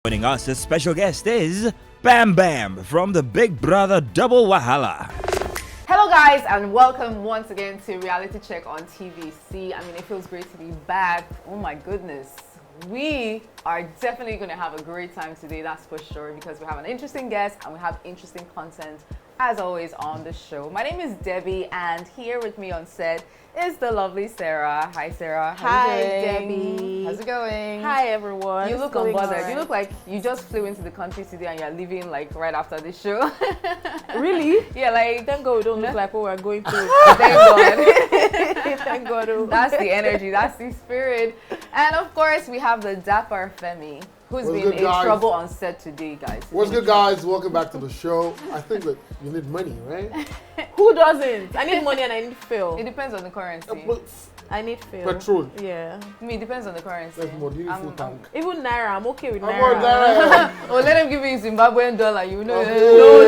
Joining us as special guest is Bambam from the Big Brother Double Wahala. Hello guys and welcome once again to Reality Check on TVC. I mean, it feels great to be back. Oh my goodness. We are definitely going to have a great time today, that's for sure, because we have an interesting guest and we have interesting content as always on the show. My name is Debbie and here with me on set is the lovely Sarah. Hi Sarah. Hi Debbie. How's it going? Hi everyone. You look unbothered. Right. You look like you just flew into the country today and you're leaving like right after the show. Really? Yeah, like thank God we don't look like what we're going through. Thank God. Thank God. That's the energy, that's the spirit. And of course we have the Dapper Femi, who's been in trouble on set today, guys. What's good, guys? Welcome back to the show. I think that you need money, right? Who doesn't? I need money and I need fuel. It depends on the currency. I need fuel. Petrol. Yeah. I mean, it depends on the currency. That's more. You need full tank. Even Naira, I'm okay with Naira. Oh, let them give you Zimbabwean dollar, you know. No,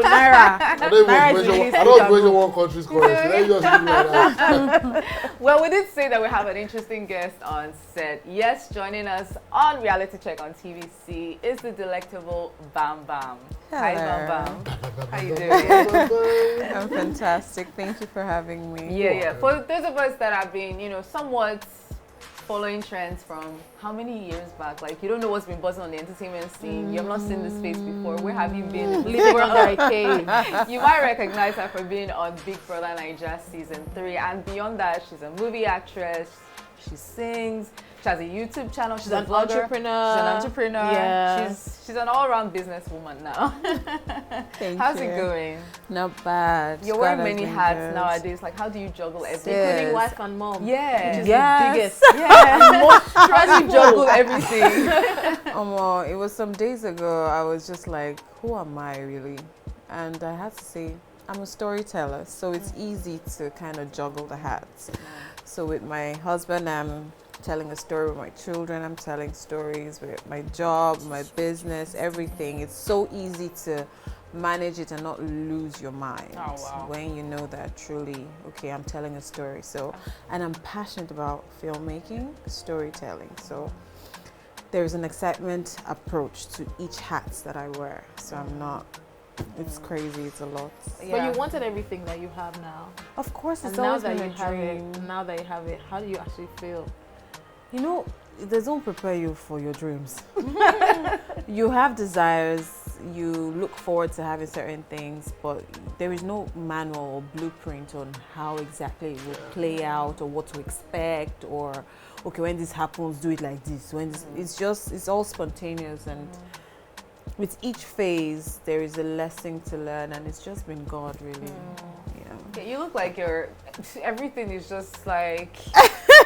Naira. I don't measure one country's currency. Let me just do like that. Well, we did say that we have an interesting guest on set. Yes, joining us on Reality Check on TVC is the delectable Bambam. Hi, Bambam. How you doing? I'm fantastic. Thank you for having me. Yeah. For those of us that have been, somewhat following trends from how many years back? Like, you don't know what's been buzzing on the entertainment scene. You have not seen this face before. Where have you been? Living under a cave. You might recognize her for being on BBNaija Season 3. And beyond that, she's a movie actress. She sings. She has a YouTube channel. She's an entrepreneur. She's an entrepreneur. Yeah. She's an all-around businesswoman now. How's it going? Not bad. You're wearing many hats nowadays. Like, how do you juggle everything? Including wife and mom. Yeah. Which is the biggest. Yeah. How do you juggle everything? It was some days ago. I was just like, who am I really? And I had to say, I'm a storyteller, so it's easy to kind of juggle the hats. So with my husband, I'm telling a story with my children, I'm telling stories with my job, my business, everything. It's so easy to manage it and not lose your mind when you know that truly, okay, I'm telling a story. So, and I'm passionate about filmmaking, storytelling. So there's an excitement approach to each hat that I wear. So I'm not, it's crazy, it's a lot. Yeah. But you wanted everything that you have now. Of course, it's and always now that been you a have dream. it, now that you have it, how do you actually feel? They don't prepare you for your dreams. You have desires, you look forward to having certain things, but there is no manual or blueprint on how exactly it will play out or what to expect or, okay, when this happens, do it like this. When this, it's all spontaneous, and with each phase, there is a lesson to learn, and it's just been God, really. Yeah, you look like everything is just like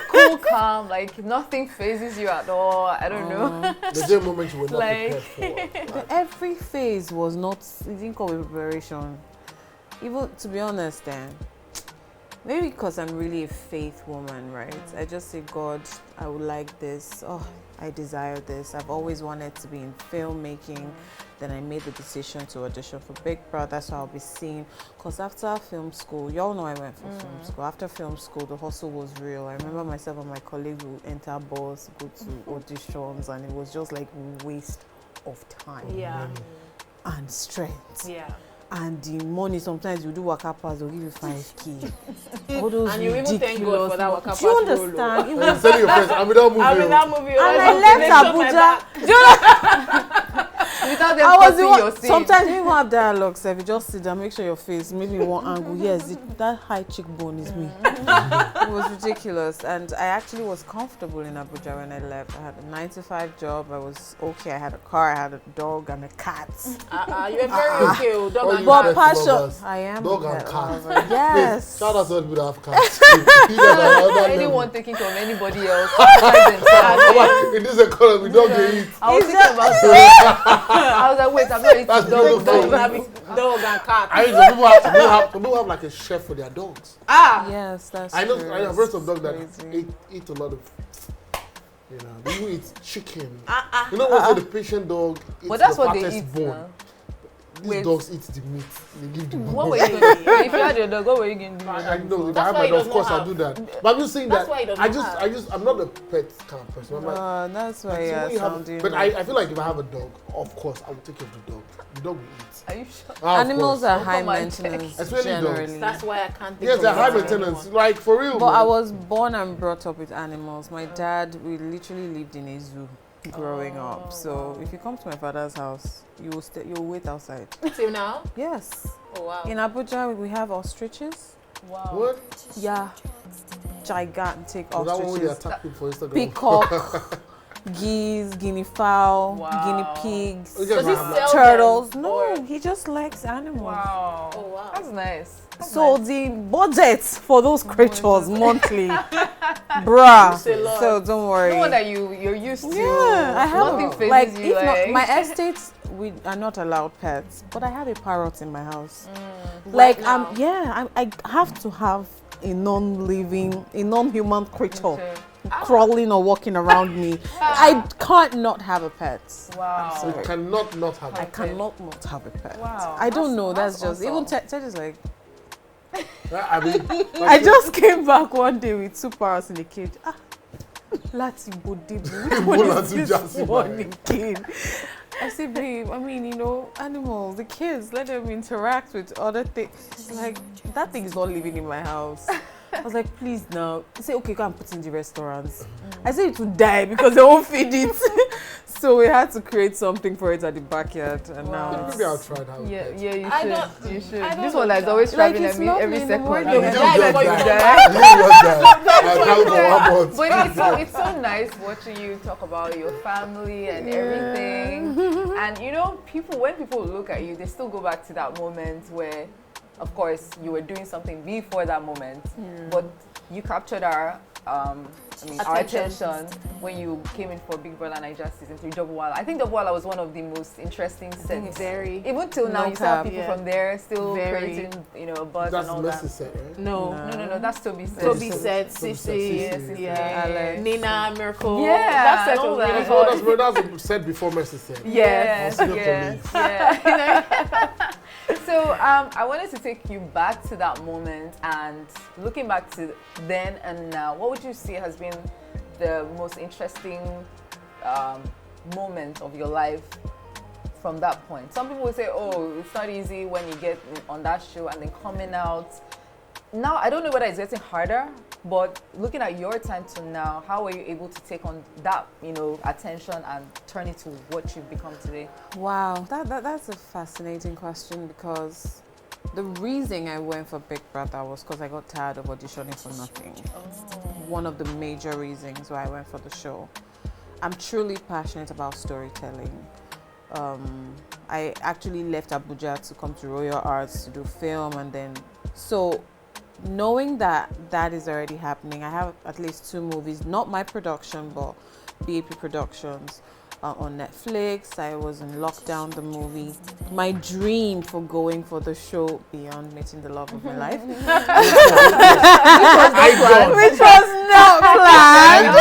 cool, calm, like nothing phases you at all. I don't know. There's a moment you were not prepared for. Every phase was not, it didn't come with preparation. Even, to be honest then, maybe because I'm really a faith woman, right? I just say, God, I would like this. Oh, I desire this. I've always wanted to be in filmmaking. Then I made the decision to audition for Big Brother, so I'll be seen. Because after film school, y'all know I went for film school. After film school, the hustle was real. I remember myself and my colleagues would enter bus, go to auditions, and it was just like waste of time and strength. Yeah. And the money, sometimes you do waka pass, they'll give you 5K. All those and you even thank God for that waka pass. Do you understand? And you're telling your friends, I'm in that movie. I'm in that movie. And I left Abuja. Do you know? Without them cussing your scene. Sometimes you even have dialogues, if you just sit down, make sure your face, maybe one angle. Yes, that high cheekbone is me. It was ridiculous. And I actually was comfortable in Abuja when I left. I had a 9-to-5 job. I was okay. I had a car, I had a dog and a cat. You were very okay. Dog and but cat. passion. I am. Dog and cat. Yes. Shout out to people that have cats. Anyone taking from anybody else. In this economy, dog they eat. I was thinking about I was like, wait, I'm not eating dog and cat. I mean, some people have like a chef for their dogs. Yes, that's I know. true. I have heard of dogs that eat a lot of. They even eat chicken. You know what's the patient dog eats but that's the what they fattest eat bone. now. These dogs eat the meat. They give the meat. What were you going to do? If you had your dog, what were you going to do? I know. If I That's have why my he dog, does of course not I'll do have. that. But I'm just saying That's that why he does not have. I'm not a pet kind of person. I'm like, That's why so you're when you have- sounding. but I feel like if I have a dog, of course I will take care of the dog. The dog will eat. Are you sure? Ah, of Animals course. are Don't high come and maintenance Especially dogs. generally. That's why I can't think Yes, of they're high anyone. maintenance. Like for real. But man. I was born and brought up with animals. My dad, we literally lived in a zoo growing up. So if you come to my father's house, you'll wait outside. Till now? Yes. Oh wow. In Abuja, we have ostriches. Wow. What? Yeah. Gigantic Is that one where they ostriches. attack people for Instagram? Peacock, geese, guinea fowl, Wow. guinea pigs, Okay, Does he man. sell turtles. them? No, Or- he just likes animals. Wow. Oh wow. That's nice. That's So nice. the budget for those creatures monthly, bruh. It's a lot. So don't worry. No wonder you're used to. Yeah, I have Nothing phases like you. if Like. not, my estate we are not allowed pets, but I have a parrot in my house. Right Like now. I have to have a non-living, a non-human creature Okay. crawling or walking around me. I can't not have a pet. Wow. I'm You sorry. cannot not have I it. cannot not have a pet. Wow. I don't know. That's that's just even awesome. Ted is like. I mean, I just came back one day with 2 parrots in a cage. Láti Bodibu. Which one Bola is to this Jasi, one man. again? I said, babe, I mean, animals, the kids, let them interact with other things. She's like, that thing is not living in my house. I was like, please now. He said, okay, go and put it in the restaurants. I said it would die because they won't feed it. So we had to create something for it at the backyard. And now maybe I'll try that. with Yeah, pets. yeah, you I should. don't- You should. I don't This know one is that. always Like, traveling it's every lovely in the second. morning. You Yeah, just yeah, get before you that. come back. You just get that. I travel for 1 month. But it's so nice watching you talk about your family and everything. And when people look at you, they still go back to that moment where, of course, you were doing something before that moment, but you captured our attention when you came in for Big BBNaija season 3, Double Wala. I think Double Wala was one of the most interesting sets. Very. Even till now, No you still have cap. people Yeah. from there still Very. creating, a buzz That's and all Messi that. set, right? No. No, that's Toby said. Toby said, Toby said, Sissy, Sissy. yeah, Alex. Nina, Miracle. Yeah, that set all was that. really So hot. that's what said before Messi said. Yes, I was yes, still yeah. So I wanted to take you back to that moment, and looking back to then and now, what would you say has been the most interesting moment of your life from that point? Some people will say, oh, it's not easy when you get on that show and then coming out. Now, I don't know whether it's getting harder, but looking at your time to now, how were you able to take on that, attention and turn it to what you've become today? Wow, that's a fascinating question because the reason I went for Big Brother was because I got tired of auditioning for nothing. One of the major reasons why I went for the show. I'm truly passionate about storytelling. I actually left Abuja to come to Royal Arts to do film, and then so knowing that is already happening, I have at least 2 movies, not my production, but BAP Productions on Netflix. I was in Lockdown, the movie. My dream for going for the show Beyond Meeting the Love of My Life, which was not planned.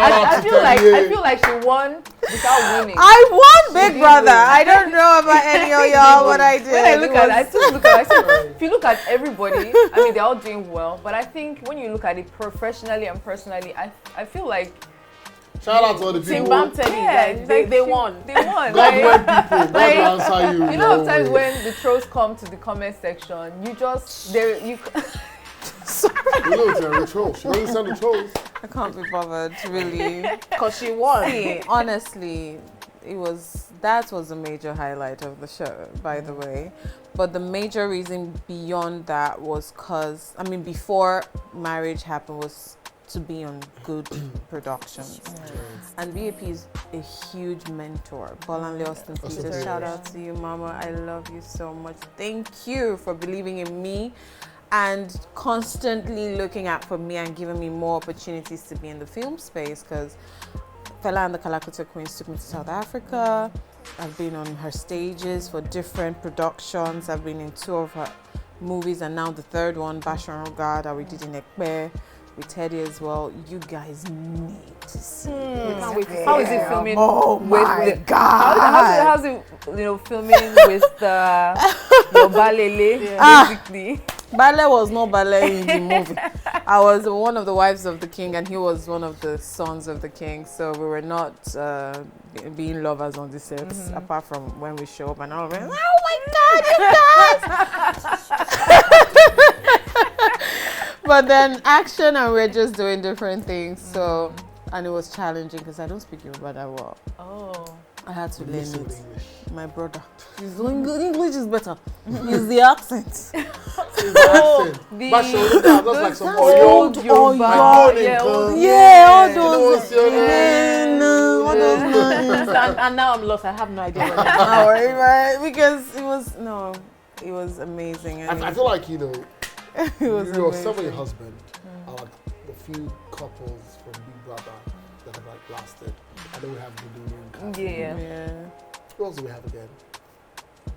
I feel like she won without winning. I won Big Brother. I don't know about any of y'all what I did. When I look It at it, I was- still look at it. I say, if you look at everybody, I mean, they're all doing well. But I think when you look at it professionally and personally, I feel like Shout out to all the Team people. Bam Teddy, like, they won. They won. God wed people. God like, will answer you. you know, your sometimes way. when the trolls come to the comment section, you just You know, the trolls. She doesn't send the trolls. I can't be bothered, really. Because she won. See, honestly, that was a major highlight of the show, by the way. But the major reason beyond that was before marriage happened was to be on good productions. And BAP is a huge mentor. Bolanle Austin Peters, shout out to you, Mama. I love you so much. Thank you for believing in me and constantly looking out for me and giving me more opportunities to be in the film space, because Fela and the Kalakuta Queens took me to South Africa. I've been on her stages for different productions. I've been in 2 of her movies, and now the 3rd one, Bashan Rogard, that we did in Ekpe. with Teddy as well. You guys need to see it. Can't wait to see How is it filming? Oh my the, God. How's it filming with your ballet, basically? Ballet was not ballet in the movie. I was one of the wives of the king and he was one of the sons of the king. So we were not being lovers on the sets, apart from when we show up and all of it. Oh my God, you guys! But then action and we're just doing different things. So, and it was challenging because I don't speak Yoruba that well. Oh. I had to learn Listen it. with English. My brother. His English is better. It's the accent. It's the accent. But show that's like some old Oyo. Yeah, all You those. know, And now I'm lost. I have no idea. Right? Because it was amazing. I feel like, it was yourself and your amazing. husband are like the few couples from Big Brother that have like lasted. I know we have the Yeah. Who else do we have again?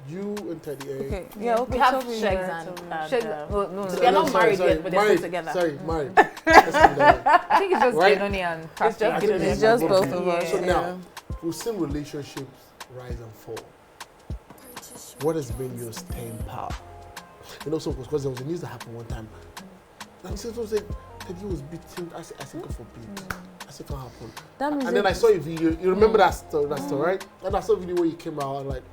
You and Teddy A. Okay. Yeah. Okay. We have tell me Shags about and No. They're not married yet, but they're married. still together. Sorry, married. Let's be done. I think it's just Right? Genoni and It's just Patrick. Genoni. It's just both of Yeah. us. So Yeah. now, we've seen relationships rise and fall. What has been your staying power? So because there was a news that happened one time. And someone said Teddy was beaten. I said, God forbid. I said, can't happen. And then I saw a video. You remember that story, right? And I saw a video where you came out. I'm like,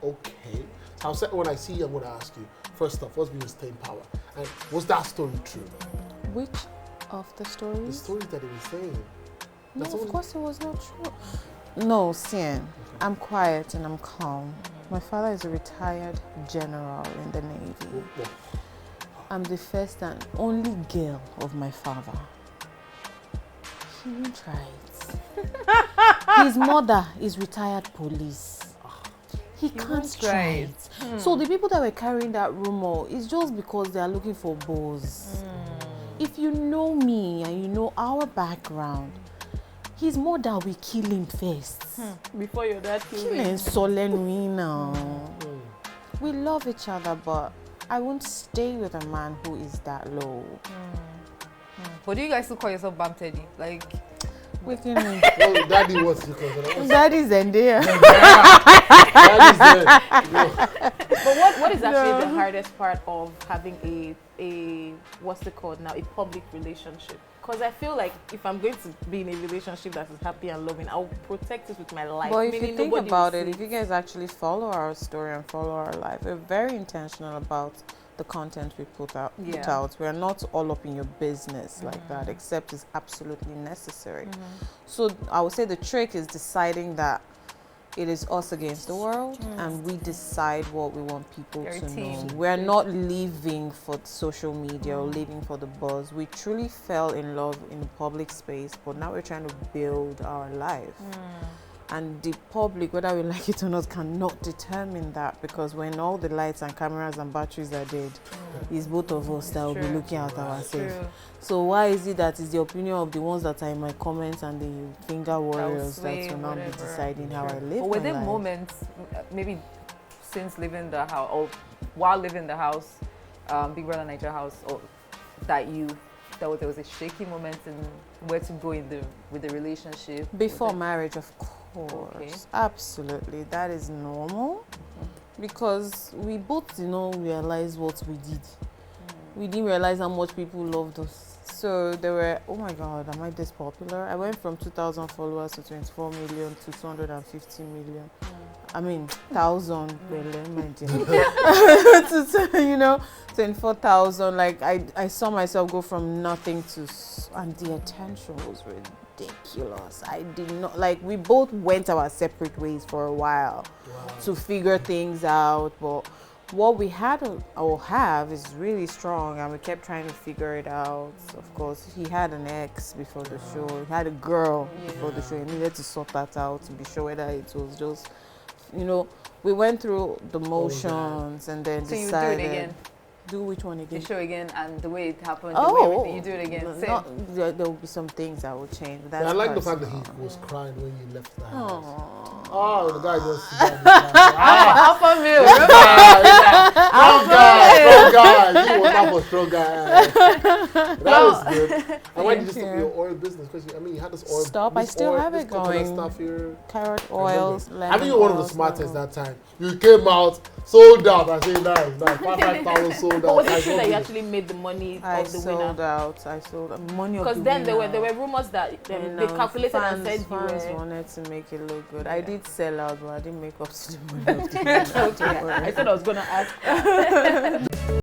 okay. So when I see you, I'm going to ask you, first off, what's been your staying power? And was that story true? Which of the The stories? story that he was saying. No, That's of all- course it was not true. No, Sian, I'm quiet and I'm calm. My father is a retired general in the Navy. I'm the first and only girl of my father. He won't try it. His mother is retired police. He can't won't try try it. So the people that were carrying that rumor is just because they are looking for bows. If you know me and you know our background, his mother will kill him first. Before your dad Kill him solemnly now. We love each other, but I won't stay with a man who is that low. But do you guys still call yourself Bam Teddy? Like, Within me. Well, Daddy was because Daddy's in there. Daddy's there. But what is actually the hardest part of having a what's it called now, a public relationship? Because I feel like if I'm going to be in a relationship that is happy and loving, I'll protect it with my life. But if you meaning think nobody about will it, see if you guys actually follow our story and follow our life, we're very intentional about the content we put out. We're not all up in your business like that, except it's absolutely necessary. So I would say the trick is deciding that it is us against the world, and we decide what we want people Your to team. know. We're not living for social media or living for the buzz. We truly fell in love in public space, but now we're trying to build our life. And the public, whether we like it or not, cannot determine that, because when all the lights and cameras and batteries are dead, it's both of us that will be looking at ourselves. So why is it that it's the opinion of the ones that are in my comments and the finger warriors that will now be deciding how I live But were my there life? moments, maybe since leaving the house or while leaving the house, Big Brother Naija house, or there was a shaky moment in where to go with the relationship? Before marriage, of course. Okay. Absolutely. That is normal. Because we both, realize what we did. We didn't realize how much people loved us. So they were, oh my God, am I this popular? I went from 2,000 followers to 24 million to 250 million. I mean, 1,000, to 24,000. Like I saw myself go from nothing to, and the attention was ridiculous. I did not, we both went our separate ways for a while to figure things out, but what we had or have is really strong, and we kept trying to figure it out. Of course, he had an ex before the show, he had a girl before the show. He needed to sort that out to be sure whether it was just, we went through the motions and then So you decided. do it again? Do which one again? The show again, and the way it happened, the way everything, you do it again. Same. There will be some things that will change. But that's I like the fact that personal. he was crying when you left the house. Aww. Oh, the guy just Alpha male. strong guy. That was a strong guy. That was good. And why did you Thank stop you. your oil business? Because I mean, you had this oil. Stop. I this still oil, have this it coconut going. Stuff here. Carrot I remember. oils, lemon I think you're one of the oils, smartest lemon. that time. You came out, sold out. I say nice. 5,000 sold out. But was it I true that got you it. actually made the money I of the winner? sold out. I sold money of the Because then winner. there were rumors that they calculated and said fans you were. wanted to make it look good. I did sell out, but I didn't make up to the money of the winner. Okay, I said I was gonna ask.